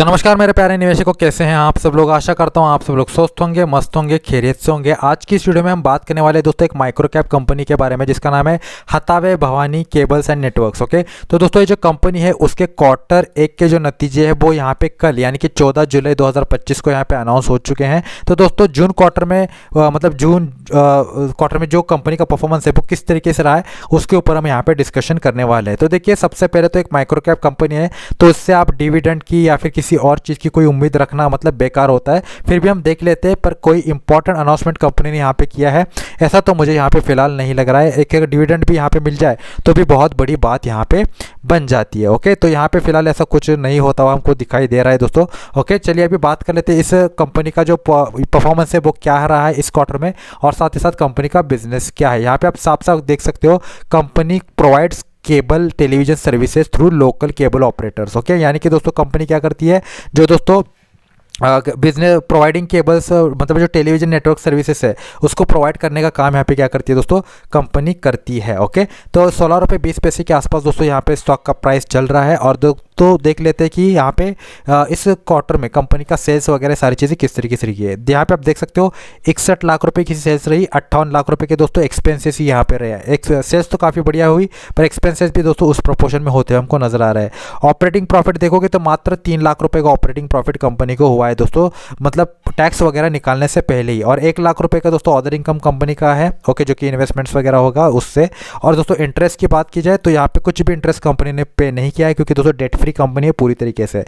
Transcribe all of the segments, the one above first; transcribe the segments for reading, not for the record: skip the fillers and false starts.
तो नमस्कार मेरे प्यारे निवेशकों, कैसे हैं आप सब लोग। आशा करता हूं आप सब लोग स्वस्थ होंगे, मस्त होंगे, खैरियत से होंगे। आज की इस वीडियो में हम बात करने वाले दोस्तों एक माइक्रो कैप कंपनी के बारे में जिसका नाम है हतावे Bhavani cables and networks. Okay, तो दोस्तों ये जो कंपनी है उसके क्वार्टर एक के जो नतीजे है वो यहाँ पे कल यानी कि 14 जुलाई 2025 को यहाँ पे अनाउंस हो चुके हैं। तो दोस्तों जून क्वार्टर में जून क्वार्टर में जो कंपनी का परफॉर्मेंस है वो किस तरीके से रहा है उसके ऊपर हम यहाँ पे डिस्कशन करने वाले हैं। तो देखिए, सबसे पहले तो एक माइक्रो कैप कंपनी है तो इससे आप डिविडेंड की या फिर किसी और चीज़ की कोई उम्मीद रखना मतलब बेकार होता है। फिर भी हम देख लेते हैं, पर कोई इंपॉर्टेंट अनाउंसमेंट कंपनी ने यहाँ पे किया है ऐसा तो मुझे यहाँ पे फिलहाल नहीं लग रहा है। एक डिविडेंड भी यहाँ पे मिल जाए तो भी बहुत बड़ी बात यहाँ पे बन जाती है। ओके, तो यहाँ पे फिलहाल ऐसा कुछ नहीं होता हुआ हमको दिखाई दे रहा है दोस्तों। ओके, चलिए अभी बात कर लेते हैं इस कंपनी का जो परफॉर्मेंस है वो क्या रहा है इस क्वार्टर में, और साथ ही साथ कंपनी का बिजनेस क्या है। यहाँ पे आप साफ साफ देख सकते हो, company provides cable television services through local cable operators. Okay, यानी कि दोस्तों कंपनी क्या करती है, जो दोस्तों बिजनेस प्रोवाइडिंग केबल्स मतलब जो टेलीविजन नेटवर्क सर्विसेज है उसको प्रोवाइड करने का काम यहाँ पे क्या करती है दोस्तों, कंपनी करती है। ओके, तो 16 रुपये 20 पैसे के आसपास दोस्तों यहाँ पे स्टॉक का प्राइस चल रहा है। और तो देख लेते हैं कि यहाँ पे इस क्वार्टर में कंपनी का सेल्स वगैरह सारी चीज़ें किस तरीके से रही है। यहाँ पे आप देख सकते हो 61 लाख रुपए की सेल्स रही, 58 लाख रुपए के दोस्तों एक्सपेंसेस ही यहाँ पे रहे हैं। एक सेल्स तो काफ़ी बढ़िया हुई पर एक्सपेंसेस भी दोस्तों उस प्रोपोर्शन में होते हुए हमको नजर आ रहा है। ऑपरेटिंग प्रॉफिट देखोगे तो मात्र 3 लाख रुपए का ऑपरेटिंग प्रॉफिट कंपनी को हुआ है दोस्तों, मतलब टैक्स वगैरह निकालने से पहले ही। और 1 लाख रुपए का दोस्तों अदर इनकम कंपनी का है। ओके, जो कि इन्वेस्टमेंट्स वगैरह होगा उससे। और दोस्तों इंटरेस्ट की बात की जाए तो यहाँ पे कुछ भी इंटरेस्ट कंपनी ने पे नहीं किया है क्योंकि दोस्तों डेट फ्री कंपनी है पूरी तरीके से।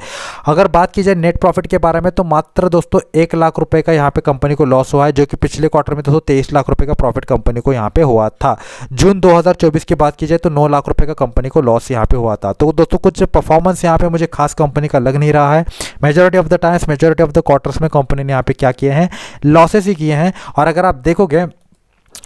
अगर बात की जाए नेट प्रॉफिट के बारे में तो मात्र दोस्तों 1 लाख रुपए का यहाँ पे कंपनी को लॉस हुआ है, जो कि पिछले क्वार्टर में दोस्तों 23 लाख रुपए का प्रॉफिट कंपनी को यहाँ पे हुआ था। जून 2024 की बात की जाए तो 9 लाख रुपए का कंपनी को लॉस यहाँ पे हुआ था। तो दोस्तों कुछ परफॉर्मेंस यहाँ पे मुझे खास कंपनी का लग नहीं रहा है। Majority of the times majority of the quarters में कंपनी ने यहाँ पे क्या किए हैं, लॉसेस ही किए हैं। और अगर आप देखोगे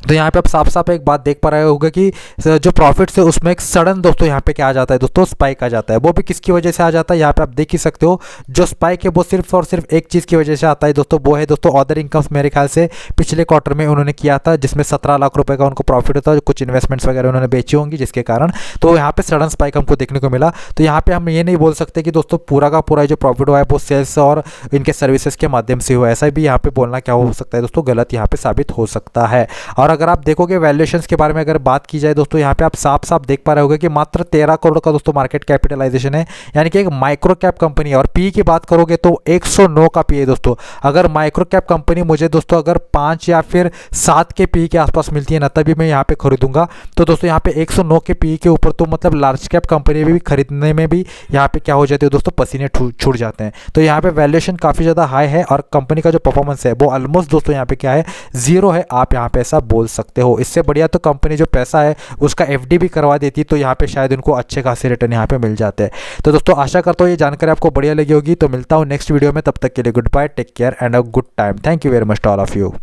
तो यहाँ पे आप साफ साफ एक बात देख पा रहे होगा कि जो प्रॉफिट्स है उसमें एक सडन दोस्तों यहाँ पे क्या आ जाता है दोस्तों, स्पाइक आ जाता है। वो भी किसकी वजह से आ जाता है, यहाँ पे आप देख ही सकते हो। जो स्पाइक है वो सिर्फ और सिर्फ एक चीज़ की वजह से आता है दोस्तों, वो है दोस्तों अदर इनकम्स। मेरे ख्याल से पिछले क्वार्टर में उन्होंने किया था जिसमें 17 लाख रुपए का उनको प्रॉफिट होता है, कुछ इन्वेस्टमेंट्स वगैरह उन्होंने बेची होंगी जिसके कारण तो यहाँ पे सडन स्पाइक हमको देखने को मिला। तो यहाँ पे हम ये नहीं बोल सकते कि दोस्तों पूरा का पूरा जो प्रॉफिट हुआ है वो सेल्स और इनके सर्विसेज के माध्यम से हुआ है। ऐसा भी यहाँ पे बोलना क्या हो सकता है दोस्तों, गलत यहाँ पे साबित हो सकता है। और अगर आप देखोगे वैल्यूएशंस के बारे में अगर बात की जाए दोस्तों, यहाँ पे आप साफ साफ देख पा रहे होंगे कि मात्र 13 करोड़ का दोस्तों मार्केट कैपिटलाइजेशन है, यानी कि एक माइक्रो कैप कंपनी है। और पी की बात करोगे तो 109 का पी है दोस्तों। अगर माइक्रो कैप कंपनी मुझे दोस्तों अगर 5 या फिर 7 के पी के आसपास मिलती है ना तभी मैं यहाँ पे खरीदूंगा। तो दोस्तों यहाँ पे 109 के पी के ऊपर तो मतलब लार्ज कैप कंपनी भी खरीदने में भी यहाँ पे क्या हो जाती है दोस्तों, पसीने छूट जाते हैं। तो यहाँ पे वैल्यूएशन काफ़ी ज़्यादा हाई है और कंपनी का जो परफॉर्मेंस है वो ऑलमोस्ट दोस्तों यहाँ पे क्या है, जीरो है। आप यहाँ पे ऐसा बोल सकते हो। इससे बढ़िया तो कंपनी जो पैसा है उसका एफडी भी करवा देती तो यहाँ पे शायद उनको अच्छे खासे रिटर्न यहाँ पे मिल जाते हैं। तो दोस्तों आशा करता हूँ ये जानकारी आपको बढ़िया लगी होगी। तो मिलता हूँ नेक्स्ट वीडियो में, तब तक के लिए good bye, take care and a good time. Thank you very much to all of you.